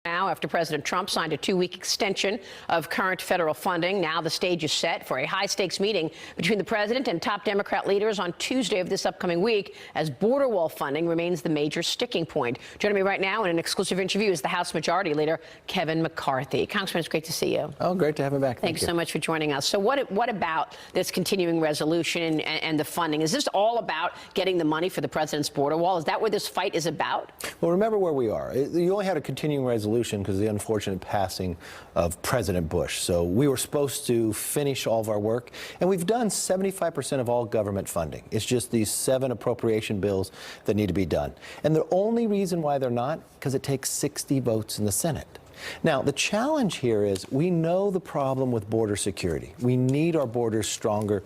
Now, after President Trump signed a 2-week extension of current federal funding, now the stage is set for a high-stakes meeting between the president and top Democrat leaders on Tuesday of this upcoming week, as border wall funding remains the major sticking point. Joining me right now in an exclusive interview is the House Majority Leader, Kevin McCarthy. Congressman, it's great to see you. Oh, great to have me back. Thank you so much for joining us. So what about this continuing resolution and the funding? Is this all about getting the money for the president's border wall? Is that what this fight is about? Well, remember where we are. You only had a continuing resolution because of the unfortunate passing of President Bush. So we were supposed to finish all of our work, and we've done 75% of all government funding. It's just these 7 appropriation bills that need to be done. And the only reason why they're not, because it takes 60 votes in the Senate. Now, the challenge here is we know the problem with border security. We need our borders strong,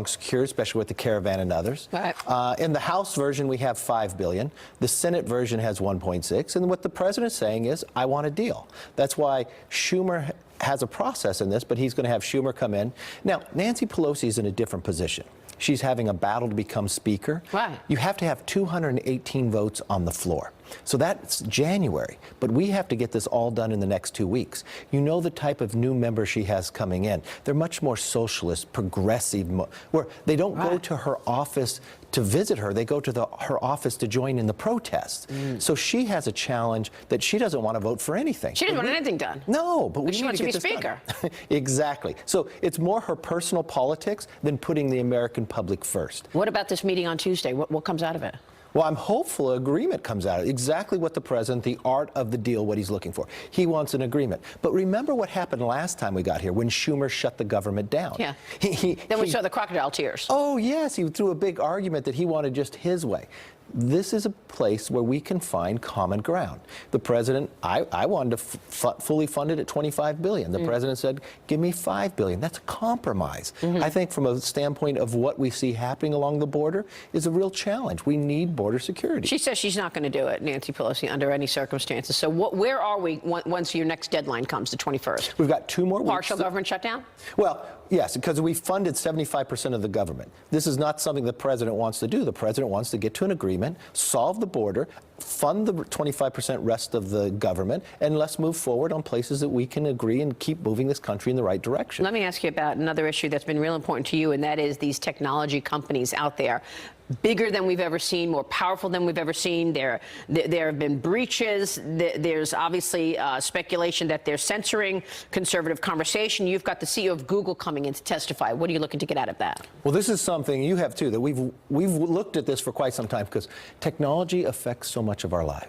secure, especially with the caravan and others. Right. In the House version, we have $5 billion. The Senate version has 1.6. And what the president's saying is, I want a deal. That's why Schumer has a process in this, but he's going to have Schumer come in. Now, Nancy Pelosi is in a different position. She's having a battle to become speaker. Right. You have to have 218 votes on the floor. So that's January. But we have to get this all done in the next 2 weeks. You know the type of new members she has coming in. They're much more socialist, progressive, where they don't go to her office to visit her. They go to her office to join in the protests. So she has a challenge that she doesn't want to vote for anything. She doesn't want anything done. No, but we she need wants to to get be this speaker. done. Exactly. So it's more her personal politics than putting the American public first. What about this meeting on Tuesday? What comes out of it? Well, I'm hopeful agreement comes out. Exactly what the president, the art of the deal, what he's looking for. He wants an agreement. But remember what happened last time we got here when Schumer shut the government down. Yeah. Then we saw the crocodile tears. Oh, yes. He threw a big argument that he wanted just his way. This is a place where we can find common ground. The president, I wanted to fully fund it at $25 billion. The president said, give me $5 billion. That's a compromise. I think from a standpoint of what we see happening along the border is a real challenge. We need border security. She says she's not going to do it, Nancy Pelosi, under any circumstances. So where are we once your next deadline comes, the 21st? We've got 2 more weeks. Partial government shutdown? Well, yes, because we funded 75% of the government. This is not something the president wants to do. The president wants to get to an agreement, solve the border, fund the 25% rest of the government, and let's move forward on places that we can agree and keep moving this country in the right direction. Let me ask you about another issue that's been real important to you, and that is these technology companies out there. Bigger than we've ever seen, more powerful than we've ever seen. There have been breaches. There's obviously speculation that they're censoring conservative conversation. You've got the CEO of Google coming in to testify. What are you looking to get out of that? Well, this is something you have too, that we've looked at this for quite some time because technology affects so much of our life.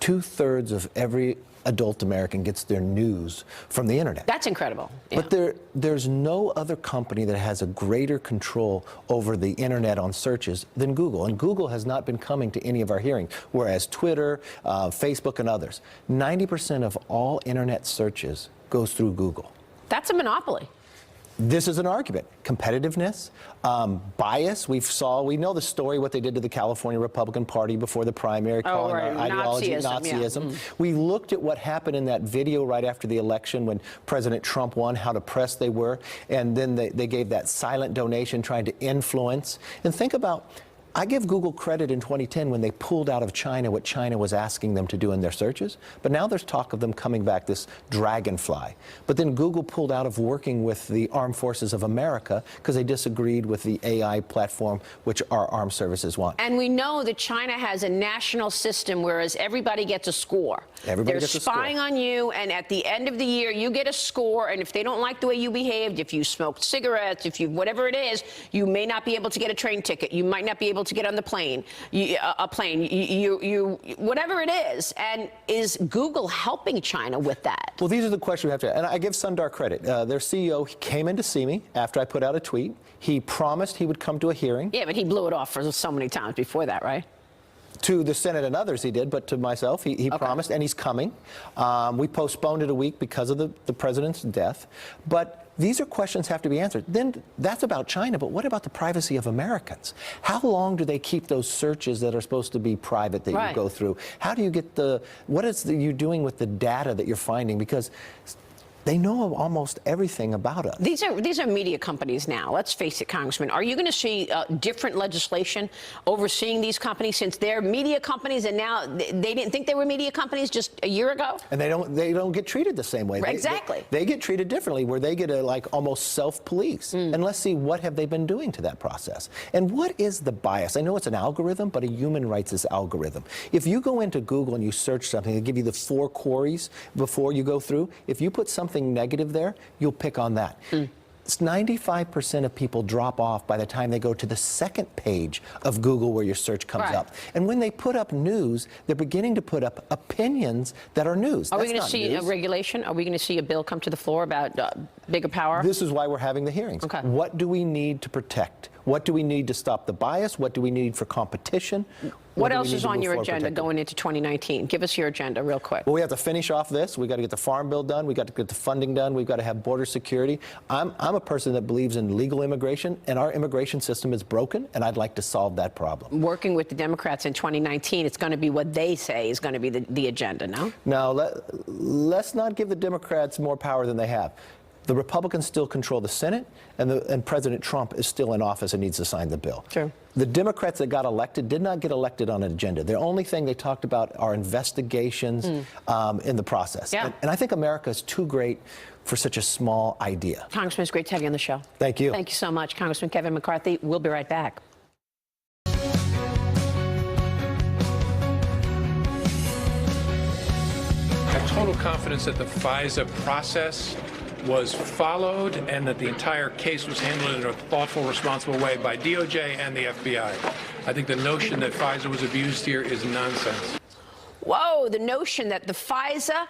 2/3 of every adult American gets their news from the internet. That's incredible. Yeah. But there's no other company that has a greater control over the internet on searches than Google. And Google has not been coming to any of our hearings, whereas Twitter, Facebook, and others. 90% of all internet searches goes through Google. That's a monopoly. This is an argument. Competitiveness, bias. We know the story, what they did to the California Republican Party before the primary, calling our ideology Nazism. Yeah. We looked at what happened in that video right after the election when President Trump won, how depressed they were, and then they gave that silent donation trying to influence. And think about, I give Google credit in 2010 when they pulled out of China what China was asking them to do in their searches. But now there's talk of them coming back, this dragonfly. But then Google pulled out of working with the Armed Forces of America because they disagreed with the AI platform which our armed services want. And we know that China has a national system, whereas everybody gets a score. Everybody gets a score. They're spying on you, and at the end of the year, you get a score. And if they don't like the way you behaved, if you smoked cigarettes, if you whatever it is, you may not be able to get a train ticket. You might not be able to get on the plane, whatever it is. And is Google helping China with that? Well, these are the questions we have to. And I give Sundar credit. Their CEO came in to see me after I put out a tweet. He promised he would come to a hearing. Yeah, but he blew it off for so many times before that, right? To the Senate and others he did, but to myself he promised, and he's coming. We postponed it a week because of the president's death. But these are questions have to be answered. Then that's about China, but what about the privacy of Americans? How long do they keep those searches that are supposed to be private that you go through? How do you get what is you doing with the data that you're finding? Because They know almost everything about us. These are media companies now. Let's face it, Congressman. Are you going to see different legislation overseeing these companies, since they're media companies and now they didn't think they were media companies just a year ago? And they don't get treated the same way. Right, exactly. They get treated differently, where they get like almost self-police. And let's see, what have they been doing to that process? And what is the bias? I know it's an algorithm, but a human rights is algorithm. If you go into Google and you search something, they give you the 4 queries before you go through. If you put something negative there, you'll pick on that. 95% of people drop off by the time they go to the second page of Google where your search comes up. And when they put up news, they're beginning to put up opinions that are news. Are we going to see a regulation? Are we going to see a bill come to the floor about bigger power? This is why we're having the hearings. Okay. What do we need to protect? What do we need to stop the bias? What do we need for competition? What else is on your agenda going into 2019? Give us your agenda real quick. Well, we have to finish off this. We've got to get the Farm Bill done. We've got to get the funding done. We've got to have border security. I'm a person that believes in legal immigration, and our immigration system is broken, and I'd like to solve that problem. Working with the Democrats in 2019, it's going to be what they say is going to be the agenda, no? No, let's not give the Democrats more power than they have. The Republicans still control the Senate, and President Trump is still in office and needs to sign the bill. Sure. The Democrats that got elected did not get elected on an agenda. The only thing they talked about are investigations in the process. Yeah. And I think America is too great for such a small idea. Congressman, it's great to have you on the show. Thank you. Thank you so much, Congressman Kevin McCarthy. We'll be right back. I have total confidence that the FISA process was followed and that the entire case was handled in a thoughtful, responsible way by DOJ and the FBI. I think the notion that FISA was abused here is nonsense. Whoa, the notion that the FISA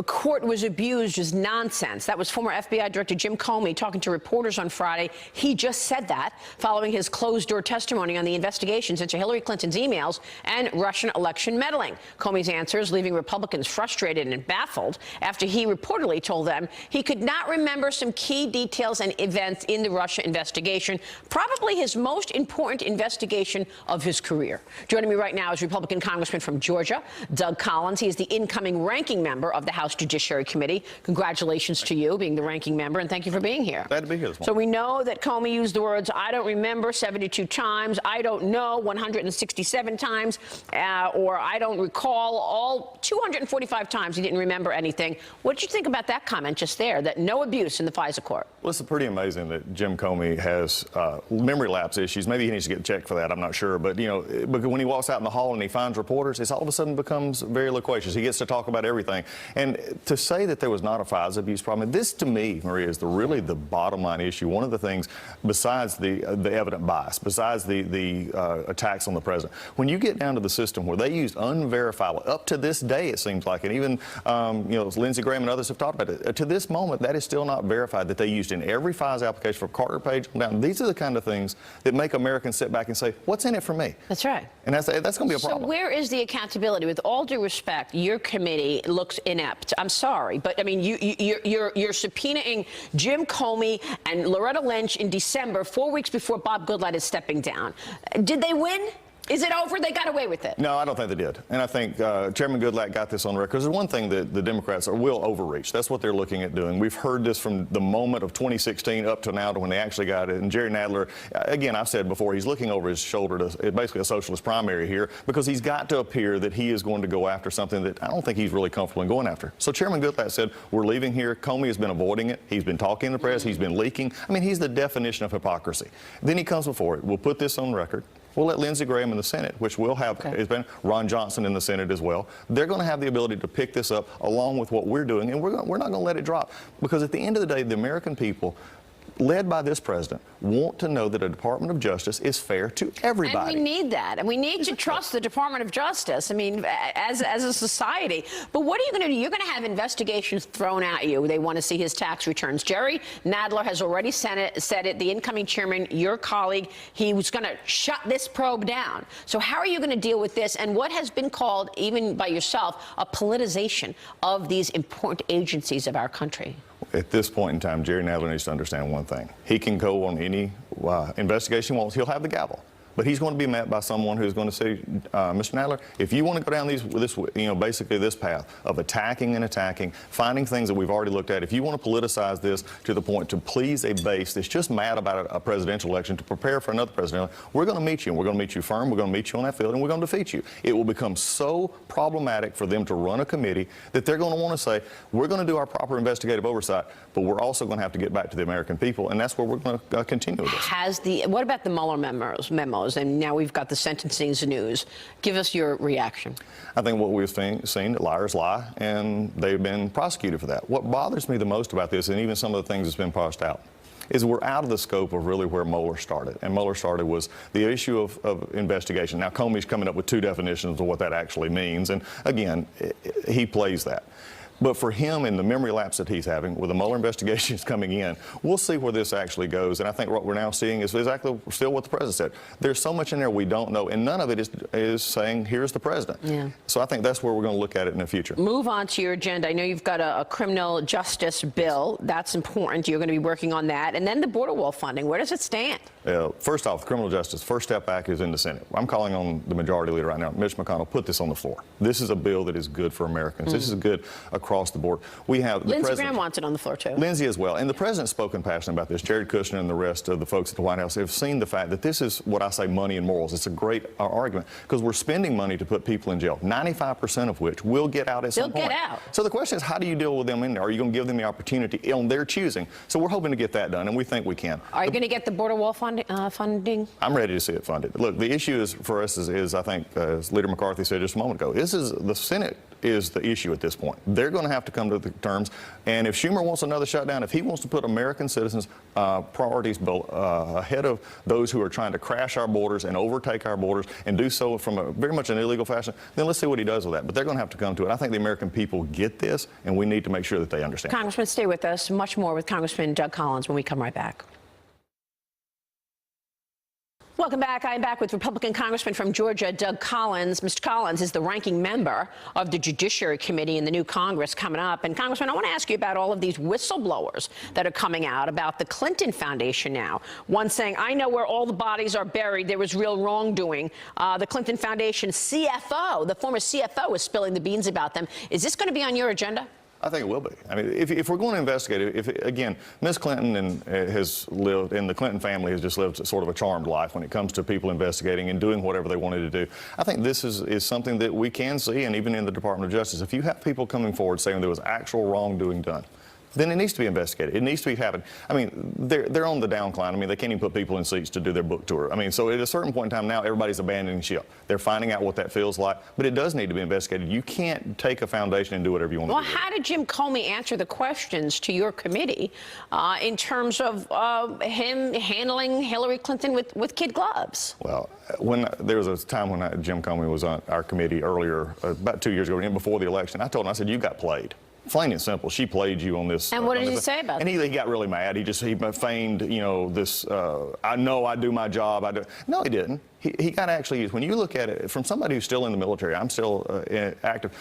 court was abused is nonsense. That was former FBI Director Jim Comey talking to reporters on Friday. He just said that following his closed-door testimony on the investigations into Hillary Clinton's emails and Russian election meddling. Comey's answers leaving Republicans frustrated and baffled after he reportedly told them he could not remember some key details and events in the Russia investigation, probably his most important investigation of his career. Joining me right now is Republican Congressman from Georgia, Doug Collins. He is the incoming ranking member of the House Judiciary Committee. Congratulations to you, being the ranking member, and thank you for being here. Glad to be here this morning. So we know that Comey used the words, I don't remember, 72 times, I don't know, 167 times, or I don't recall, all 245 times he didn't remember anything. What did you think about that comment just there, that no abuse in the FISA court? Well, it's pretty amazing that Jim Comey has memory lapse issues. Maybe he needs to get checked for that. I'm not sure. But, you know, because when he walks out in the hall and he finds reporters, it's all of a sudden becomes very loquacious. He gets to talk about everything. And to say that there was not a FISA abuse problem, this to me, Maria, is really the bottom line issue. One of the things, besides the evident bias, besides the attacks on the president, when you get down to the system where they used unverifiable, up to this day it seems like, and even you know, Lindsey Graham and others have talked about it, to this moment that is still not verified, that they used in every FISA application from Carter Page on down. These are the kind of things that make Americans sit back and say, what's in it for me? That's right. And that's going to be a problem. So where is the accountability? With all due respect, your committee looks inept. I'm sorry, but I mean, you're subpoenaing Jim Comey and Loretta Lynch in December, 4 weeks before Bob Goodlatte is stepping down. Did they win? Is it over? They got away with it. No, I don't think they did. And I think Chairman Goodlatte got this on record. There's one thing that the Democrats will overreach. That's what they're looking at doing. We've heard this from the moment of 2016 up to now to when they actually got it. And Jerry Nadler, again, I've said before, he's looking over his shoulder to basically a socialist primary here because he's got to appear that he is going to go after something that I don't think he's really comfortable in going after. So Chairman Goodlatte said, we're leaving here. Comey has been avoiding it. He's been talking in the press. He's been leaking. I mean, he's the definition of hypocrisy. Then he comes before it. We'll put this on record. We'll let Lindsey Graham in the Senate, which will have, it's been Ron Johnson in the Senate as well. They're going to have the ability to pick this up along with what we're doing, and we're not going to let it drop. Because at the end of the day, the American people, led by this president, want to know that a Department of Justice is fair to everybody. And we need that. And we need to trust the Department of Justice, I mean, as a society. But what are you going to do? You're going to have investigations thrown at you. They want to see his tax returns. Jerry Nadler has already said it, the incoming chairman, your colleague, he was going to shut this probe down. So how are you going to deal with this? And what has been called, even by yourself, a politicization of these important agencies of our country? At this point in time, Jerry Nadler needs to understand one thing. He can go on any investigation he wants. He'll have the gavel. But he's going to be met by someone who's going to say, Mr. Nadler, if you want to go down basically this path of attacking and attacking, finding things that we've already looked at, if you want to politicize this to the point to please a base that's just mad about a presidential election to prepare for another presidential election, we're going to meet you, and we're going to meet you firm, we're going to meet you on that field, and we're going to defeat you. It will become so problematic for them to run a committee that they're going to want to say, we're going to do our proper investigative oversight, but we're also going to have to get back to the American people, and that's where we're going to continue with this. What about the Mueller memos? And now we've got the sentencing news. Give us your reaction. I think what we've seen that liars lie, and they've been prosecuted for that. What bothers me the most about this, and even some of the things that's been parsed out, is we're out of the scope of really where Mueller started. And Mueller started was the issue of investigation. Now, Comey's coming up with two definitions of what that actually means. And again, he plays that. But for him, in the memory lapse that he's having, with the Mueller investigations coming in, we'll see where this actually goes. And I think what we're now seeing is exactly still what the president said. There's so much in there we don't know, and none of it is saying, here's the president. Yeah. So I think that's where we're going to look at it in the future. Move on to your agenda. I know you've got a criminal justice bill. That's important. You're going to be working on that. And then the border wall funding. Where does it stand? First off, the criminal justice First Step Act is in the Senate. I'm calling on the majority leader right now, Mitch McConnell, put this on the floor. This is a bill that is good for Americans. This is good across the board. We have Lindsey Graham wants it on the floor too. Lindsey as well, and the president's spoken passionately about this. Jared Kushner and the rest of the folks at the White House have seen the fact that this is what I say money and morals. It's a great argument because we're spending money to put people in jail, 95% of which will get out at some point. They'll get out. So the question is, how do you deal with them in there? Are you going to give them the opportunity on their choosing? So we're hoping to get that done, and we think we can. Are you going to get the border wall funding? I'm ready to see it funded. Look, the issue is for us is I think, as Leader McCarthy said just a moment ago, the Senate is the issue at this point. They're going to have to come to the terms, and if Schumer wants another shutdown, if he wants to put American citizens' priorities ahead of those who are trying to crash our borders and overtake our borders and do so from very much an illegal fashion, then let's see what he does with that. But they're going to have to come to it. I think the American people get this, and we need to make sure that they understand. Congressman, stay with us. Much more with Congressman Doug Collins when we come right back. Welcome back. I'm back with Republican Congressman from Georgia, Doug Collins. Mr. Collins is the ranking member of the Judiciary Committee in the new Congress coming up. And, Congressman, I want to ask you about all of these whistleblowers that are coming out about the Clinton Foundation now. One saying, I know where all the bodies are buried. There was real wrongdoing. The Clinton Foundation CFO, the former CFO, is spilling the beans about them. Is this going to be on your agenda? I think it will be. I mean, if we're going to investigate it, again, Ms. Clinton has lived, and the Clinton family has just lived sort of a charmed life when it comes to people investigating and doing whatever they wanted to do. I think this is something that we can see, and even in the Department of Justice, if you have people coming forward saying there was actual wrongdoing done, then it needs to be investigated. It needs to be happening. I mean, they're on the downcline. I mean, they can't even put people in seats to do their book tour. I mean, so at a certain point in time now, everybody's abandoning ship. They're finding out what that feels like, but it does need to be investigated. You can't take a foundation and do whatever you want to do. Well, how did Jim Comey answer the questions to your committee in terms of him handling Hillary Clinton with kid gloves? Well, there was a time when Jim Comey was on our committee earlier, about 2 years ago, before the election. I told him, I said, you got played. Plain and simple, she played you on this. And what did he say about that? And he got really mad. He feigned, this, I know I do my job. No, he didn't. He got actually used. When you look at it from somebody who's still in the military, I'm still active,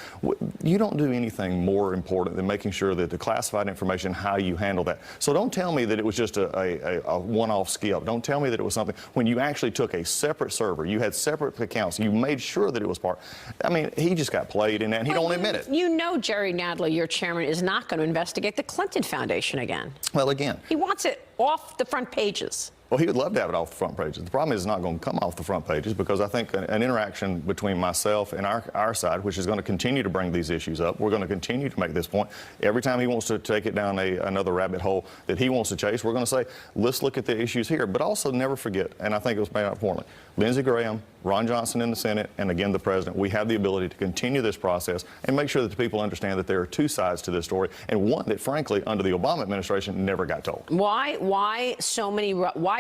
you don't do anything more important than making sure that the classified information, how you handle that. So don't tell me that it was just a one-off skip. Don't tell me that it was something. When you actually took a separate server, you had separate accounts, you made sure that it was part. I mean, he just got played in that, and he don't admit it. You know Jerry Nadler, your chairman, is not going to investigate the Clinton Foundation again. Well, again. He wants it off the front pages. Well, he would love to have it off the front pages. The problem is it's not going to come off the front pages because I think an interaction between myself and our side, which is going to continue to bring these issues up, we're going to continue to make this point. Every time he wants to take it down another rabbit hole that he wants to chase, we're going to say, let's look at the issues here. But also never forget, and I think it was made out importantly, Lindsey Graham, Ron Johnson in the Senate, and again the President, we have the ability to continue this process and make sure that the people understand that there are two sides to this story, and one that, frankly, under the Obama administration, never got told. Why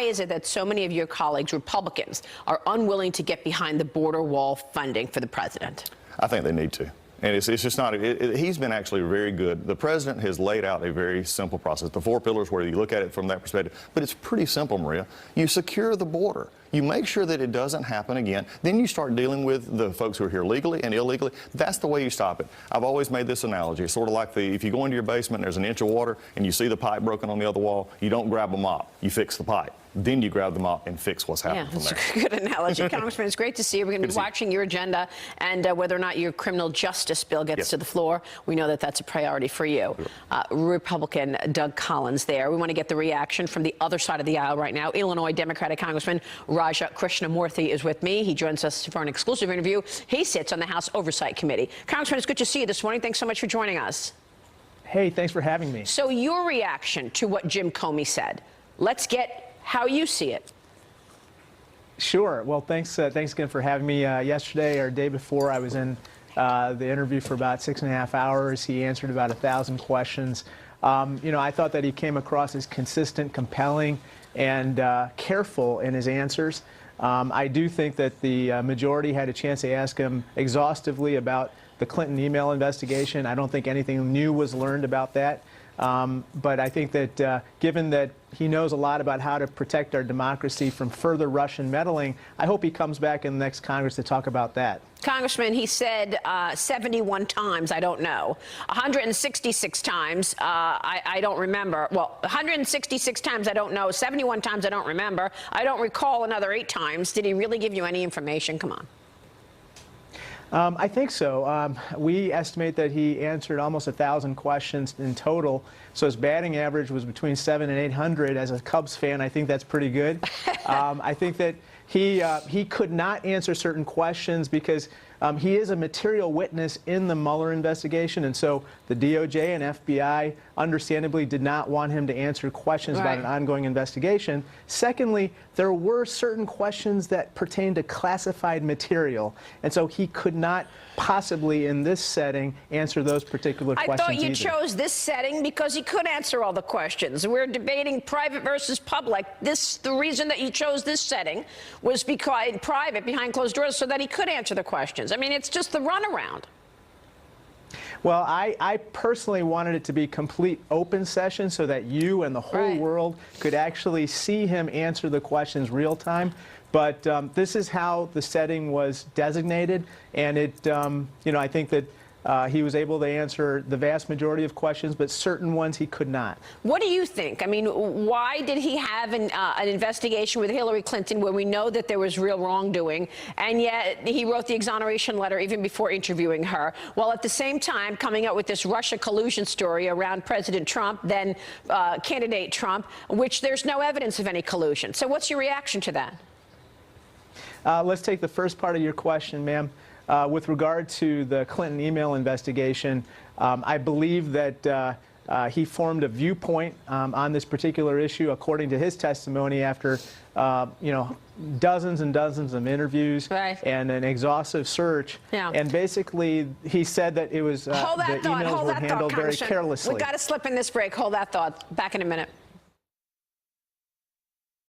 is it that so many of your colleagues, Republicans, are unwilling to get behind the border wall funding for the president? I think they need to. And it's just not, he's been actually very good. The president has laid out a very simple process. The four pillars where you look at it from that perspective. But it's pretty simple, Maria. You secure the border. You make sure that it doesn't happen again. Then you start dealing with the folks who are here legally and illegally. That's the way you stop it. I've always made this analogy. It's sort of like if you go into your basement and there's an inch of water and you see the pipe broken on the other wall, you don't grab a mop, you fix the pipe. Then you grab the mop and fix what's happened from there. That's a good analogy. Congressman, it's great to see you. We're going to be watching your agenda and whether or not your criminal justice bill gets to the floor. We know that that's a priority for you. Republican Doug Collins there. We want to get the reaction from the other side of the aisle right now. Illinois Democratic Congressman Raja Krishnamurthy is with me. He joins us for an exclusive interview. He sits on the House Oversight Committee. Congressman, it's good to see you this morning. Thanks so much for joining us. Hey, thanks for having me. So your reaction to what Jim Comey said. Let's get how you see it. Sure. Well, thanks again for having me. Yesterday or day before, I was in the interview for about 6.5 hours. He answered about 1,000 questions. I thought that he came across as consistent, compelling, and careful in his answers. I do think that the majority had a chance to ask him exhaustively about the Clinton email investigation. I don't think anything new was learned about that. But I think that given that he knows a lot about how to protect our democracy from further Russian meddling, I hope he comes back in the next Congress to talk about that. Congressman, he said 71 times, I don't know. 166 times, I don't remember. Well, 166 times, I don't know. 71 times, I don't remember. I don't recall another 8 times. Did he really give you any information? Come on. I think so. We estimate that he answered almost 1,000 questions in total. So his batting average was between 700 and 800. As a Cubs fan, I think that's pretty good. I think that he could not answer certain questions because he is a material witness in the Mueller investigation, and so the DOJ and FBI understandably did not want him to answer questions about an ongoing investigation. Secondly, there were certain questions that pertain to classified material, and so he could not possibly in this setting answer those particular questions. I thought you chose this setting because he could answer all the questions. We're debating private versus public. The reason that you chose this setting was because private, behind closed doors, so that he could answer the questions. I mean, it's just the runaround. Well, I personally wanted it to be complete open session so that you and the whole world could actually see him answer the questions real time. But this is how the setting was designated, and I think that he was able to answer the vast majority of questions, but certain ones he could not. What do you think? I mean, why did he have an investigation with Hillary Clinton where we know that there was real wrongdoing, and yet he wrote the exoneration letter even before interviewing her, while at the same time coming out with this Russia collusion story around President Trump, then candidate Trump, which there's no evidence of any collusion? So what's your reaction to that? Let's take the first part of your question, ma'am. With regard to the Clinton email investigation, I believe that he formed a viewpoint on this particular issue, according to his testimony, after dozens and dozens of interviews and an exhaustive search. And basically, he said that it was the emails were handled very carelessly. We've got to slip in this break. Hold that thought. Back in a minute.